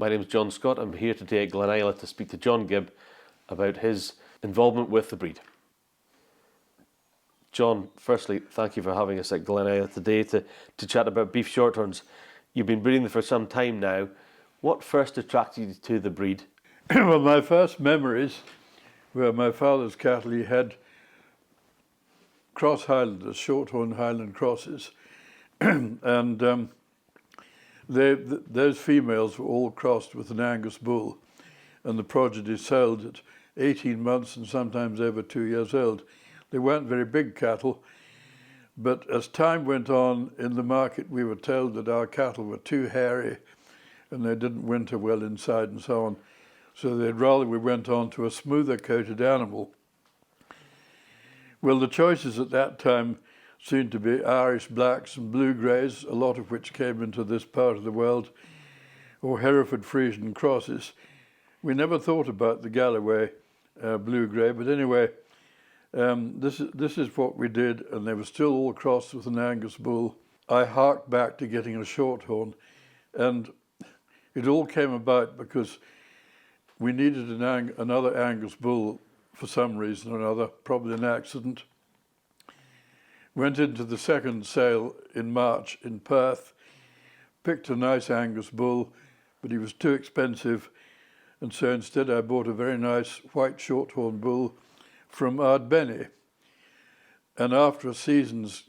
My name is John Scott. I'm here today at Glenisla to speak to John Gibb about his involvement with the breed. John, firstly, thank you for having us at Glenisla today to chat about Beef Shorthorns. You've been breeding them for some time now. What first attracted you to the breed? Well, my first memories were my father's cattle. He had cross Highlanders, Shorthorn Highland crosses, and those females were all crossed with an Angus bull, and the progeny sold at 18 months and sometimes over 2 years old. They weren't very big cattle, but as time went on in the market, we were told that our cattle were too hairy and they didn't winter well inside and so on. So they'd rather we went on to a smoother coated animal. Well, the choices at that time seemed to be Irish blacks and blue greys, a lot of which came into this part of the world, or Hereford Friesian crosses. We never thought about the Galloway blue grey, but anyway, this is what we did, and they were still all crossed with an Angus bull. I harked back to getting a Shorthorn, and it all came about because we needed another Angus bull for some reason or another, probably an accident. Went into the second sale in March in Perth, picked a nice Angus bull, but he was too expensive, and so instead I bought a very nice white Shorthorn bull from Ardbenny. And after a season's,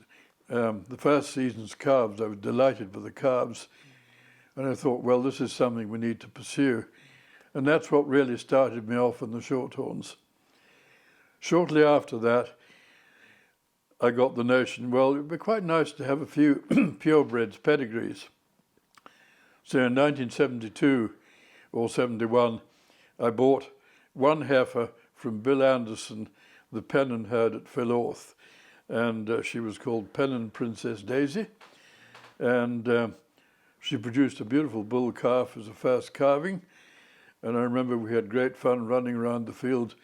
the first season's calves, I was delighted with the calves, and I thought, well, this is something we need to pursue. And that's what really started me off in the Shorthorns. Shortly after that, I got the notion, well, it would be quite nice to have a few purebreds, pedigrees. So in 1972 or 71, I bought one heifer from Bill Anderson, the Pennon herd at Philorth, and she was called Pennon Princess Daisy, and she produced a beautiful bull calf as a first calving, and I remember we had great fun running around the field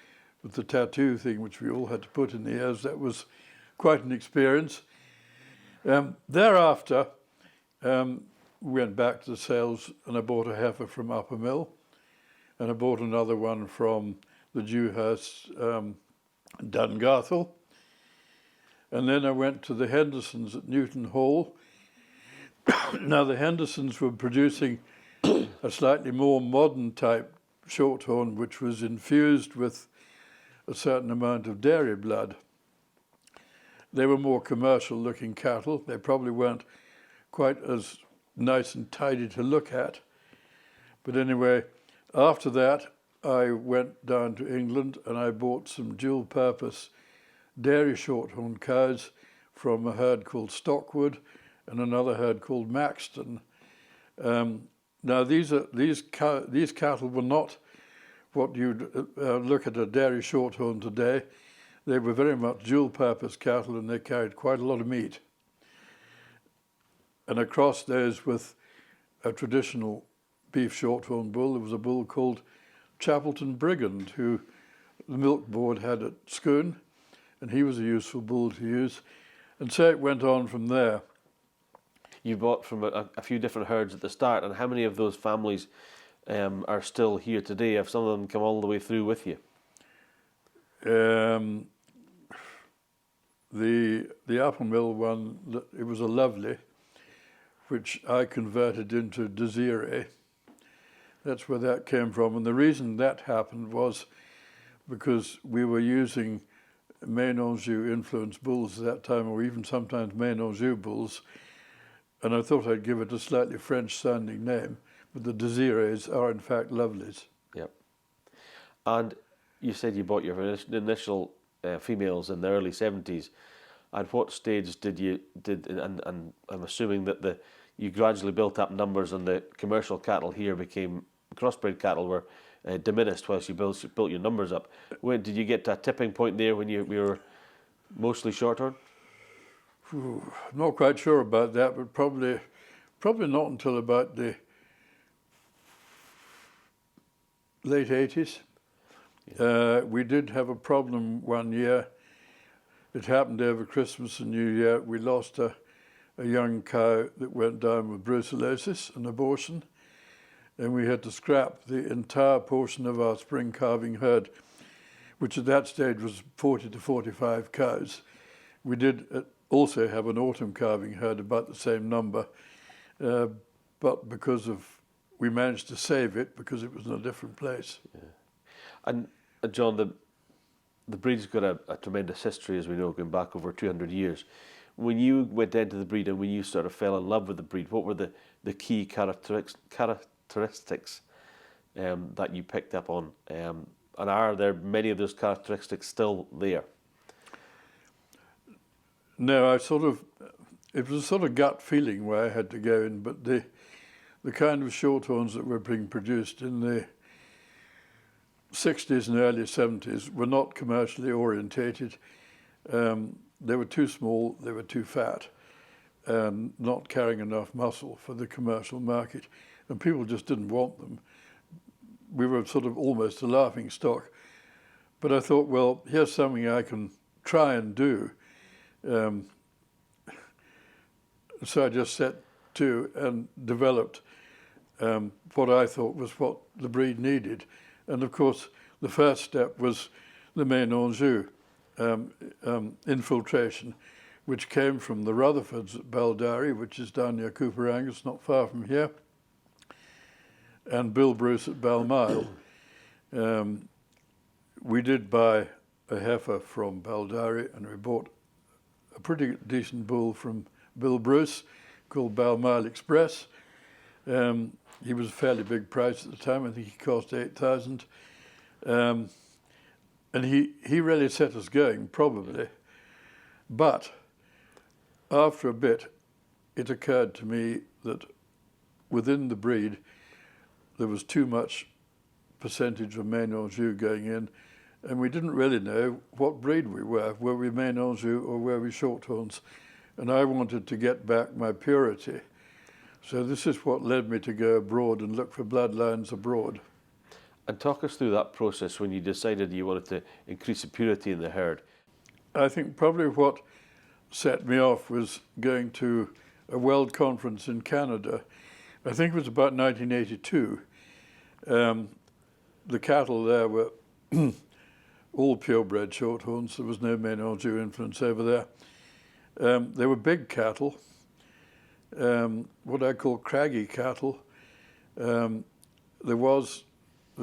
with the tattoo thing, which we all had to put in the ears. That was quite an experience. Thereafter, we went back to the sales, and I bought a heifer from Upper Mill, and I bought another one from the Dewhurst Dungarthel. And then I went to the Hendersons at Newton Hall. Now the Hendersons were producing a slightly more modern type Shorthorn, which was infused with a certain amount of dairy blood. They were more commercial looking cattle. They probably weren't quite as nice and tidy to look at. But anyway, after that, I went down to England and I bought some dual purpose dairy Shorthorn cows from a herd called Stockwood and another herd called Maxton. Now these cattle were not what you'd look at a dairy Shorthorn today. They were very much dual-purpose cattle, and they carried quite a lot of meat. And across those with a traditional beef Shorthorn bull, there was a bull called Chapelton Brigand, who the milk board had at Scone, and he was a useful bull to use. And so it went on from there. You bought from a few different herds at the start, and how many of those families are still here today? Have some of them come all the way through with you? The Upper Mill one, it was a Lovely, which I converted into Desiree. That's where that came from. And the reason that happened was because we were using Maine Anjou influenced bulls at that time, or even sometimes Maine Anjou bulls. And I thought I'd give it a slightly French sounding name, but the Desirees are in fact Lovelies. Yep. And you said you bought your initial females in the early 70s. At what stage and I'm assuming that you gradually built up numbers and the commercial cattle here became, crossbred cattle were diminished whilst you built your numbers up. When did you get to a tipping point there when we were mostly Shorthorn? I'm not quite sure about that, but probably not until about the late 80s. Yeah. We did have a problem one year. It happened over Christmas and New Year. We lost a young cow that went down with brucellosis, an abortion, and we had to scrap the entire portion of our spring calving herd, which at that stage was 40 to 45 cows. We did also have an autumn calving herd, about the same number, but we managed to save it because it was in a different place. Yeah. And John, the breed's got a tremendous history, as we know, going back over 200 years. When you went into the breed and when you sort of fell in love with the breed, what were the key characteristics that you picked up on? And are there many of those characteristics still there? No, it was a sort of gut feeling where I had to go in, but the kind of shorthorns that were being produced in the 60s and early 70s were not commercially orientated. They were too small, they were too fat, and not carrying enough muscle for the commercial market, and people just didn't want them. We were sort of almost a laughing stock. But I thought, well, here's something I can try and do. So I just set to and developed what I thought was what the breed needed. And of course, the first step was the Maine-Anjou infiltration, which came from the Rutherfords at Baldari, which is down near Cooper Angus, not far from here, and Bill Bruce at Balmyle. We did buy a heifer from Baldari, and we bought a pretty decent bull from Bill Bruce called Balmyle Express. He was a fairly big price at the time. I think he cost 8,000. And he really set us going, probably. But after a bit, it occurred to me that within the breed, there was too much percentage of Maine-Anjou going in, and we didn't really know what breed we were. Were we Maine-Anjou or were we Shorthorns? And I wanted to get back my purity. So this is what led me to go abroad and look for bloodlines abroad. And talk us through that process when you decided you wanted to increase the purity in the herd. I think probably what set me off was going to a world conference in Canada. I think it was about 1982. The cattle there were all purebred Shorthorns. There was no Maine-Anjou influence over there. They were big cattle, what I call craggy cattle. There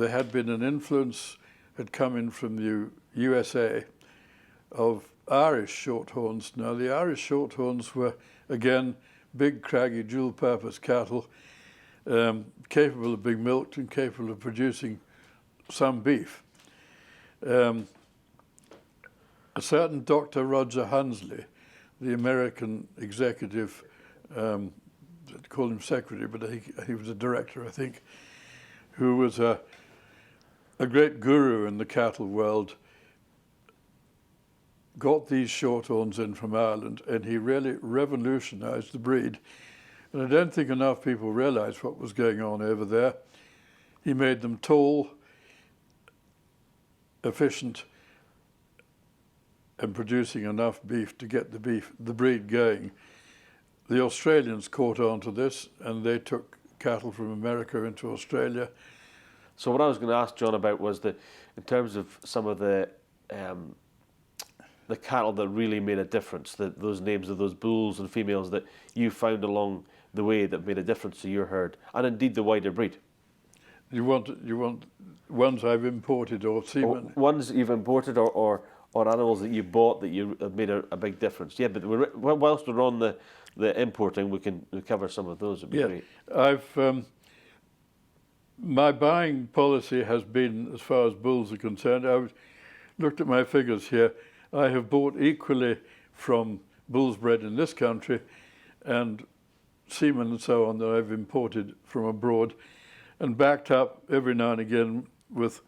had been an influence, had come in from the USA, of Irish Shorthorns. Now, the Irish Shorthorns were, again, big, craggy, dual-purpose cattle, capable of being milked and capable of producing some beef. A certain Dr. Roger Hunsley, the American executive, I'd call him secretary, but he was a director, I think, who was a great guru in the cattle world, got these Shorthorns in from Ireland, and he really revolutionized the breed. And I don't think enough people realize what was going on over there. He made them tall, efficient, and producing enough beef to get the breed going. The Australians caught on to this, and they took cattle from America into Australia. So what I was going to ask John about was in terms of some of the cattle that really made a difference, those names of those bulls and females that you found along the way that made a difference to your herd, and indeed the wider breed. You want ones I've imported or semen? Ones you've imported or animals that you bought that you have made a big difference. Yeah, but whilst we're on the importing, we can cover some of those. It'd be great. My buying policy has been, as far as bulls are concerned, I've looked at my figures here. I have bought equally from bulls bred in this country and semen and so on that I've imported from abroad, and backed up every now and again with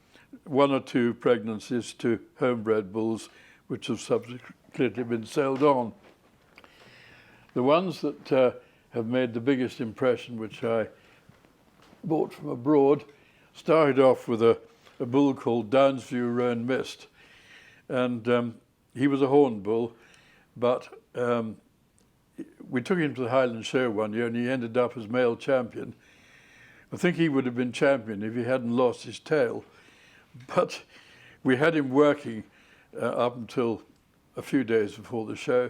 one or two pregnancies to homebred bulls, which have subsequently been sold on. The ones that have made the biggest impression, which I bought from abroad, started off with a bull called Downsview Roan Mist. And he was a horn bull, but we took him to the Highland Show one year and he ended up as male champion. I think he would have been champion if he hadn't lost his tail. But we had him working up until a few days before the show,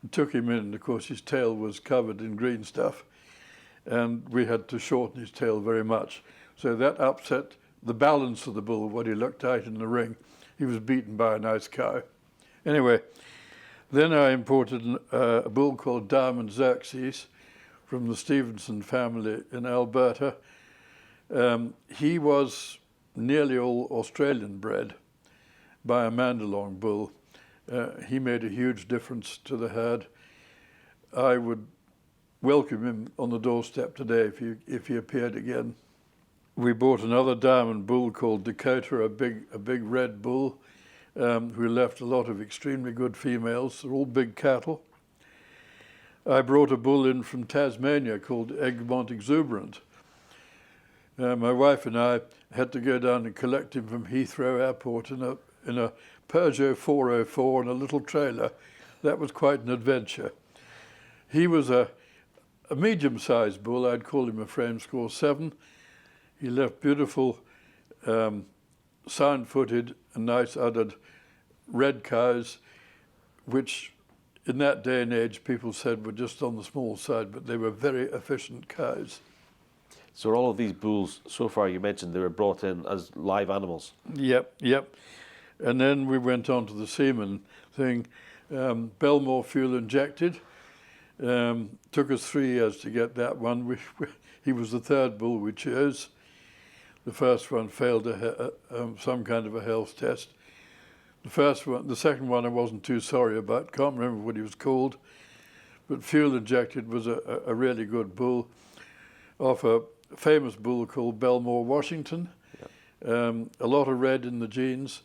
and took him in, and of course his tail was covered in green stuff, and we had to shorten his tail very much. So that upset the balance of the bull, what he looked like in the ring. He was beaten by a nice cow. Anyway, then I imported a bull called Diamond Xerxes from the Stevenson family in Alberta. He was nearly all Australian bred by a Mandalong bull. He made a huge difference to the herd. I would welcome him on the doorstep today if he appeared again. We bought another diamond bull called Dakota, a big red bull, who left a lot of extremely good females. They're all big cattle. I brought a bull in from Tasmania called Egmont Exuberant. My wife and I had to go down and collect him from Heathrow Airport in a Peugeot 404 and a little trailer. That was quite an adventure. He was a medium-sized bull. I'd call him a frame score 7. He left beautiful, sound-footed and nice-uddered red cows, which in that day and age people said were just on the small side, but they were very efficient cows. So all of these bulls, so far you mentioned they were brought in as live animals. Yep. And then we went on to the semen thing. Belmore fuel injected. Took us 3 years to get that one. He was the third bull we chose. The first one failed some kind of a health test. The second one I wasn't too sorry about. Can't remember what he was called. But fuel injected was a really good bull off a famous bull called Belmore Washington. Yep. A lot of red in the genes,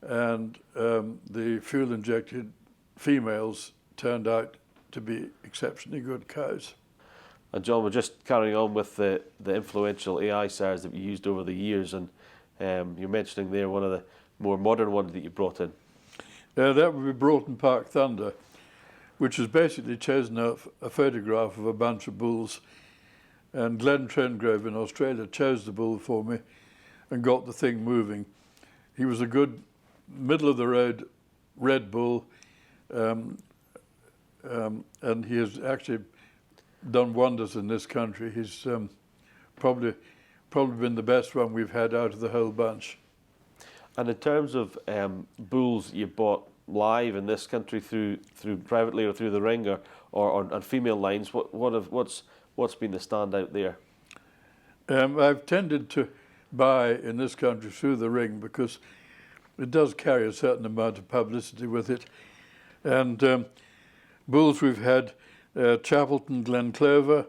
and the fuel injected females turned out to be exceptionally good cows. And John, we're just carrying on with the influential AI sires that you used over the years, and you're mentioning there one of the more modern ones that you brought in. That would be Broughton Park Thunder, which has basically chosen a photograph of a bunch of bulls, and Glenn Trengrove in Australia chose the bull for me and got the thing moving. He was a good middle-of-the-road red bull, and he has actually done wonders in this country. He's probably been the best one we've had out of the whole bunch. And in terms of bulls you bought live in this country through privately or through the ring or on female lines, what's been the standout there? I've tended to buy in this country through the ring because it does carry a certain amount of publicity with it. And bulls we've had, Chapelton Glen Clover,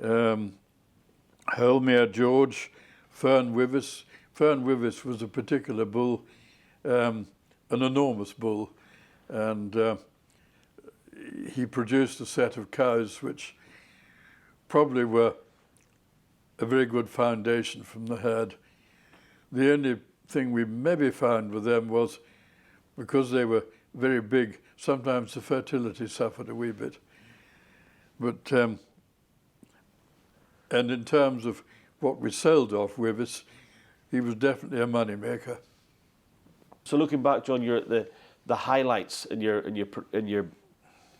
Holmere George, Fern Wivis. Fern Wivis was a particular bull, an enormous bull, and he produced a set of cows which probably were a very good foundation from the herd. The only thing we maybe found with them was because they were very big, sometimes the fertility suffered a wee bit. But, and in terms of what we sold off Wivis, he was definitely a money maker. So looking back, John, you're at the highlights in your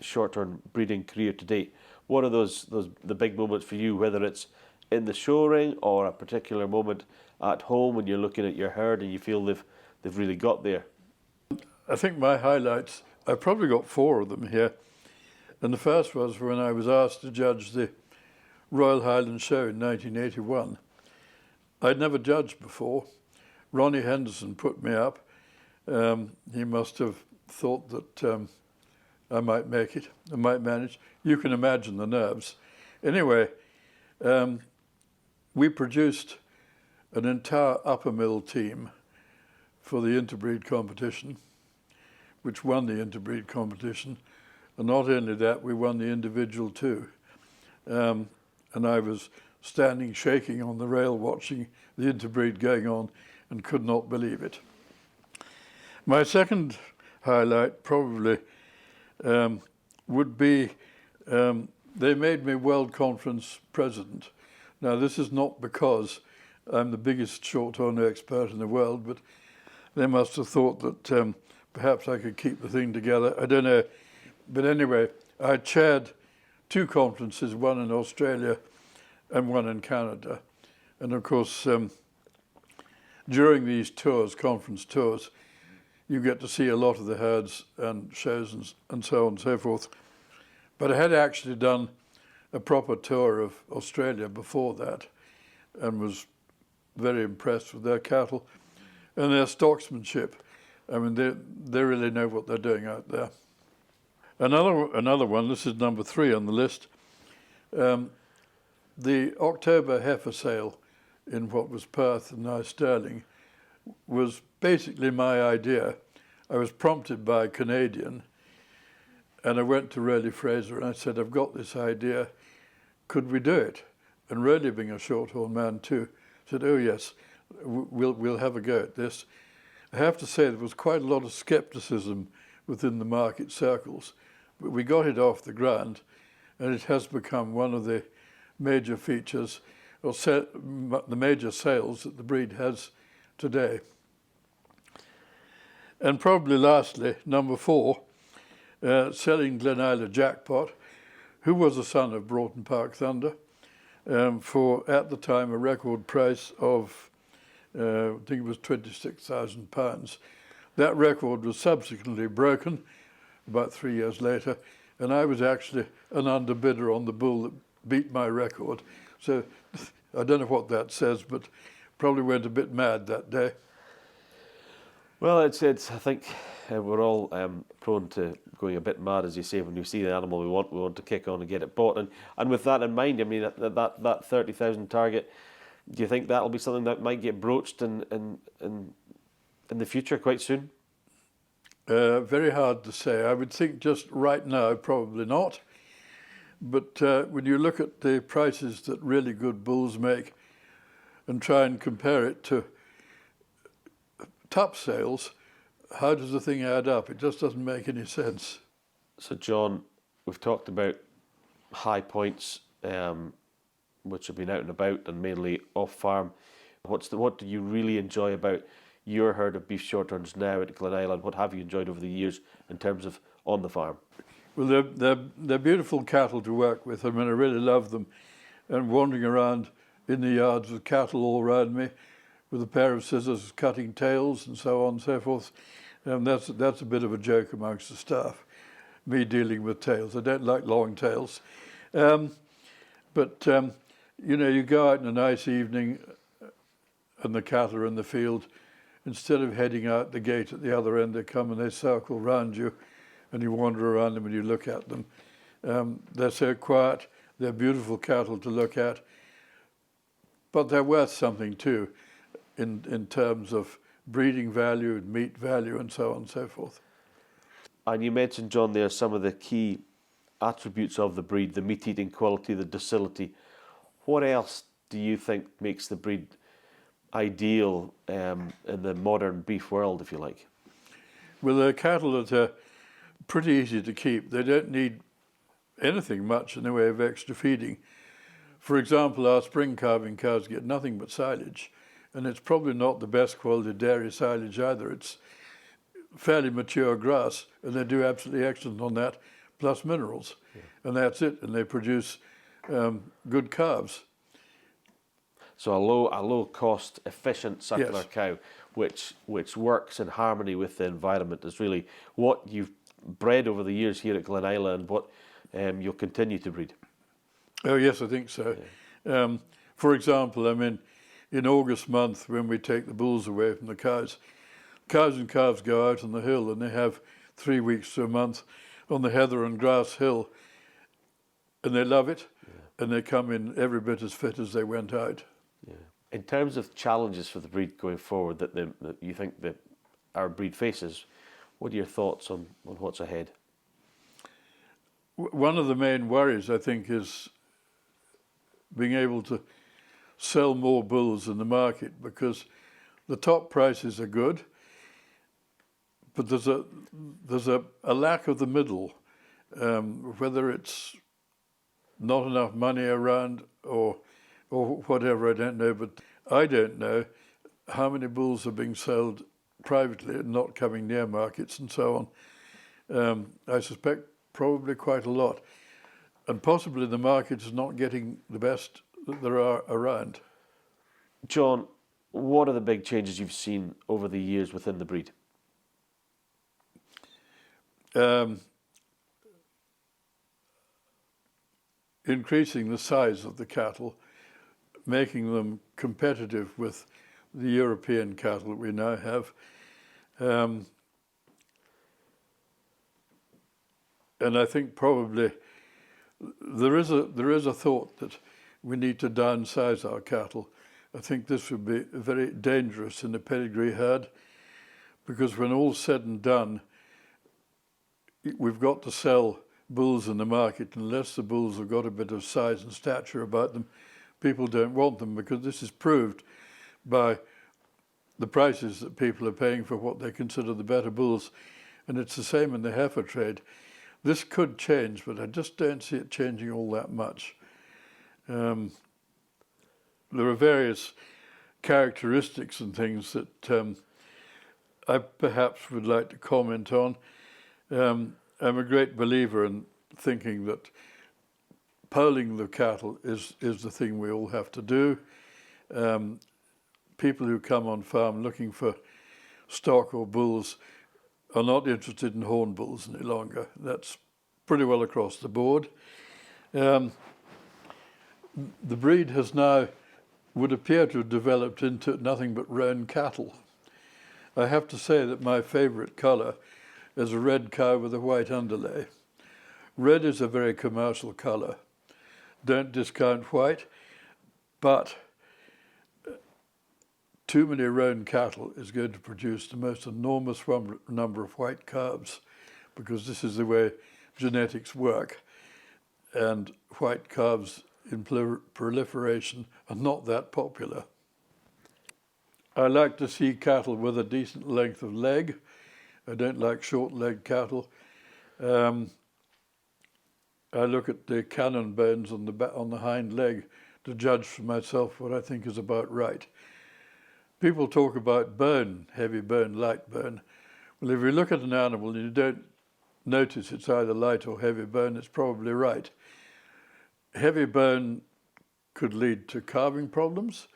short-term breeding career to date. What are the big moments for you, whether it's in the show ring or a particular moment at home when you're looking at your herd and you feel they've really got there? I think my highlights, I've probably got 4 of them here. And the first was when I was asked to judge the Royal Highland Show in 1981. I'd never judged before. Ronnie Henderson put me up. He must have thought that I might make it, I might manage. You can imagine the nerves. Anyway, we produced an entire upper mill team for the interbreed competition, which won the interbreed competition. And not only that, we won the individual too. And I was standing shaking on the rail watching the interbreed going on and could not believe it. My second highlight probably would be they made me World Conference president. Now, this is not because I'm the biggest shorthorn expert in the world, but they must have thought that perhaps I could keep the thing together. I don't know. But anyway, I chaired 2 conferences, one in Australia and one in Canada. And of course, during these tours, conference tours, you get to see a lot of the herds and shows and so on and so forth. But I had actually done a proper tour of Australia before that and was very impressed with their cattle and their stocksmanship. I mean, they really know what they're doing out there. Another one, this is number 3 on the list. The October heifer sale in what was Perth and now Stirling was basically my idea. I was prompted by a Canadian, and I went to Rowley Fraser and I said, I've got this idea, could we do it? And Rowley, being a shorthorn man too, said, oh yes, we'll have a go at this. I have to say there was quite a lot of scepticism within the market circles, but we got it off the ground, and it has become one of the major features, or the major sales that the breed has today. And probably lastly, number 4, selling Glenila Jackpot, who was a son of Broughton Park Thunder, for, at the time, a record price of, I think it was £26,000. That record was subsequently broken about 3 years later, and I was actually an underbidder on the bull that beat my record. So I don't know what that says, but probably went a bit mad that day. Well, it's I think we're all prone to going a bit mad, as you say, when you see the animal we want to kick on and get it bought. And with that in mind, I mean, that 30,000 target, do you think that'll be something that might get broached in the future quite soon? Very hard to say. I would think just right now, probably not. But when you look at the prices that really good bulls make and try and compare it to top sales, how does the thing add up? It just doesn't make any sense. So, John, we've talked about high points, which have been out and about and mainly off farm. What do you really enjoy about your herd of beef shorthorns now at Glen Island? What have you enjoyed over the years in terms of on the farm? Well, they're beautiful cattle to work with. I mean, I really love them. And wandering around in the yards with cattle all around me, with a pair of scissors cutting tails and so on and so forth. That's a bit of a joke amongst the staff, me dealing with tails. I don't like long tails. But you go out in a nice evening and the cattle are in the field. Instead of heading out the gate at the other end, they come and they circle round you and you wander around them and you look at them. They're so quiet. They're beautiful cattle to look at. But they're worth something too, in terms of breeding value and meat value and so on and so forth. And you mentioned, John, there some of the key attributes of the breed, the meat-eating quality, the docility. What else do you think makes the breed ideal in the modern beef world, if you like? Well, they're cattle that are pretty easy to keep. They don't need anything much in the way of extra feeding. For example, our spring calving cows get nothing but silage, and it's probably not the best quality dairy silage either. It's fairly mature grass, and they do absolutely excellent on that, plus minerals. Yeah. And that's it, and they produce good calves. So a low cost, efficient suckler cow, which works in harmony with the environment, is really what you've bred over the years here at Glen Island, and what you'll continue to breed. Oh yes, I think so. Yeah. For example, I mean, in August month, when we take the bulls away from the cows and calves go out on the hill, and they have 3 weeks to a month on the heather and grass hill, and they love it, and they come in every bit as fit as they went out. Yeah. In terms of challenges for the breed going forward that you think that our breed faces, what are your thoughts on what's ahead? One of the main worries, I think, is being able to sell more bulls in the market, because the top prices are good, but there's a lack of the middle, whether it's not enough money around or or whatever, I don't know, but I don't know how many bulls are being sold privately and not coming near markets and so on. I suspect probably quite a lot. And possibly the market is not getting the best that there are around. John, what are the big changes you've seen over the years within the breed? Increasing the size of the cattle, making them competitive with the European cattle that we now have. And I think probably there is a thought that we need to downsize our cattle. I think this would be very dangerous in a pedigree herd, because when all's said and done, we've got to sell bulls in the market. Unless the bulls have got a bit of size and stature about them, people don't want them, because this is proved by the prices that people are paying for what they consider the better bulls. And it's the same in the heifer trade. This could change, but I just don't see it changing all that much. There are various characteristics and things that I perhaps would like to comment on. I'm a great believer in thinking that polling the cattle is the thing we all have to do. People who come on farm looking for stock or bulls are not interested in horn bulls any longer. That's pretty well across the board. The breed has now, would appear to have developed into nothing but roan cattle. I have to say that my favourite colour is a red cow with a white underlay. Red is a very commercial colour. Don't discount white, but too many roan cattle is going to produce the most enormous number of white calves, because this is the way genetics work. And white calves in proliferation are not that popular. I like to see cattle with a decent length of leg. I don't like short-legged cattle. I look at the cannon bones on the hind leg to judge for myself what I think is about right. People talk about bone, heavy bone, light bone. Well, if you look at an animal and you don't notice it's either light or heavy bone, it's probably right. Heavy bone could lead to calving problems.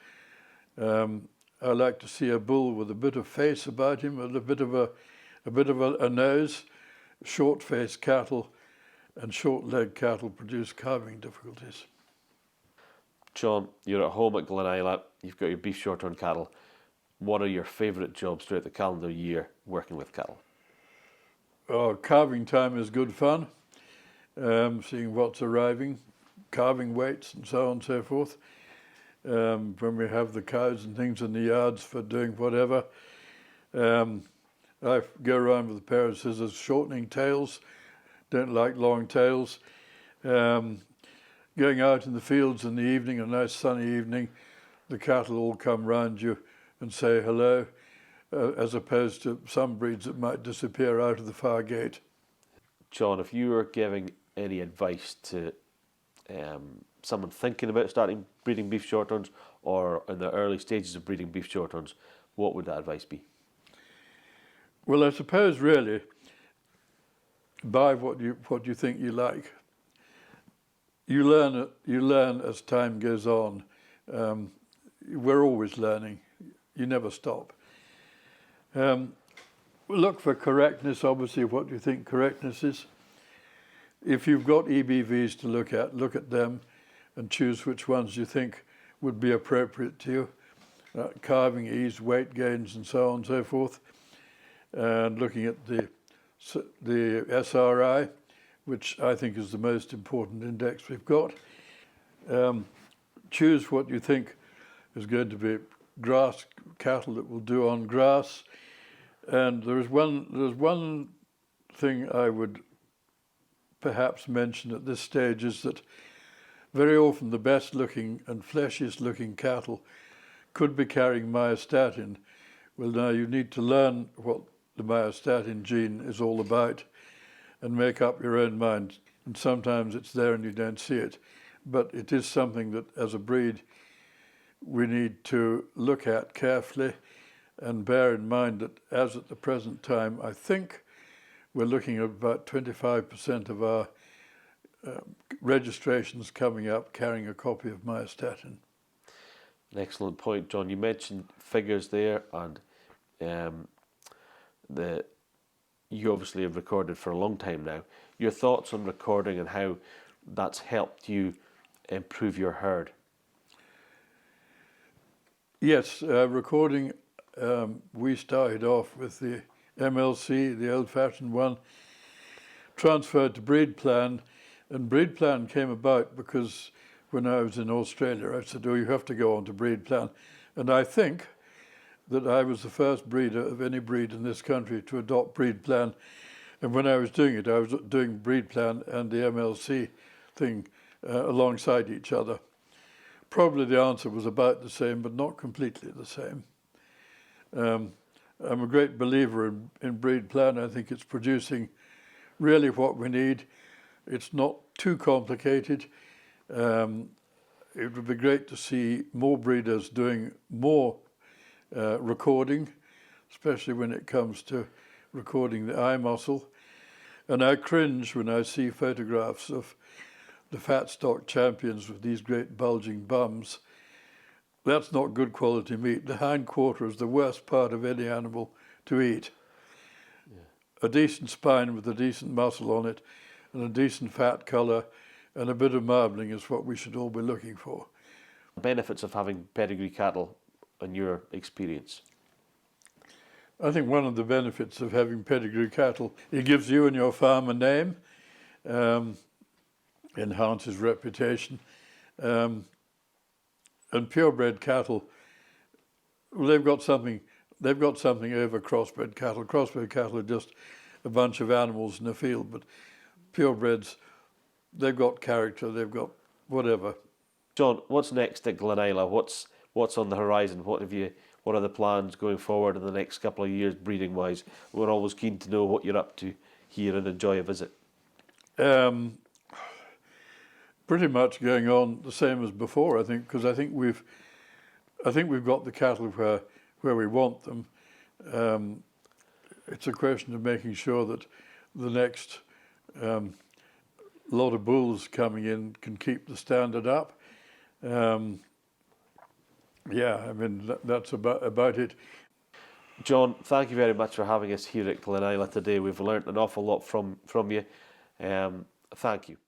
I like to see a bull with a bit of face about him, and a bit of a nose. Short-faced cattle and short-legged cattle produce calving difficulties. John, you're at home at Glen Isla, you've got your beef shorthorn cattle. What are your favourite jobs throughout the calendar year working with cattle? Oh, calving time is good fun, seeing what's arriving, calving weights and so on and so forth. When we have the cows and things in the yards for doing whatever. I go around with a pair of scissors, shortening tails, don't like long tails. Going out in the fields in the evening, a nice sunny evening, the cattle all come round you and say hello, as opposed to some breeds that might disappear out of the far gate. John, if you were giving any advice to someone thinking about starting breeding beef shorthorns, or in the early stages of breeding beef shorthorns, what would that advice be? Well, I suppose really buy what you think you like. You learn as time goes on. We're always learning. You never stop. Look for correctness, obviously, what you think correctness is. If you've got EBVs to look at them and choose which ones you think would be appropriate to you. Calving ease, weight gains, and so on and so forth. And looking at the SRI, which I think is the most important index we've got. Choose what you think is going to be grass cattle that will do on grass. And there's one thing I would perhaps mention at this stage, is that very often the best looking and fleshiest looking cattle could be carrying myostatin. Well, now you need to learn what the myostatin gene is all about and make up your own mind. And sometimes it's there and you don't see it. But it is something that, as a breed, we need to look at carefully and bear in mind that as at the present time, I think we're looking at about 25% of our registrations coming up carrying a copy of myostatin. An excellent point, John. You mentioned figures there, and you obviously have recorded for a long time now. Your thoughts on recording and how that's helped you improve your herd? Yes, recording, we started off with the MLC, the old-fashioned one, transferred to Breed Plan, and Breed Plan came about because when I was in Australia, I said, oh, you have to go on to Breed Plan. And I think that I was the first breeder of any breed in this country to adopt Breed Plan. And when I was doing it, I was doing Breed Plan and the MLC thing alongside each other. Probably the answer was about the same, but not completely the same. I'm a great believer in Breed Plan. I think it's producing really what we need. It's not too complicated. It would be great to see more breeders doing more recording, especially when it comes to recording the eye muscle. And I cringe when I see photographs of the fat stock champions with these great bulging bums. That's not good quality meat. The hind quarter is the worst part of any animal to eat. Yeah. A decent spine with a decent muscle on it and a decent fat colour and a bit of marbling is what we should all be looking for. Benefits of having pedigree cattle in your experience? I think one of the benefits of having pedigree cattle, it gives you and your farm a name, enhances reputation, and purebred cattle, well, they've got something over crossbred cattle. Crossbred cattle are just a bunch of animals in a field, but purebreds, they've got character, they've got whatever. John, what's next at Glenila? What's on the horizon? What are the plans going forward in the next couple of years, breeding wise? We're always keen to know what you're up to here and enjoy a visit. Pretty much going on the same as before, I think, because I think we've got the cattle where we want them. It's a question of making sure that the next lot of bulls coming in can keep the standard up. Yeah, I mean, that's about it. John, thank you very much for having us here at Glenila today. We've learnt an awful lot from you. Thank you.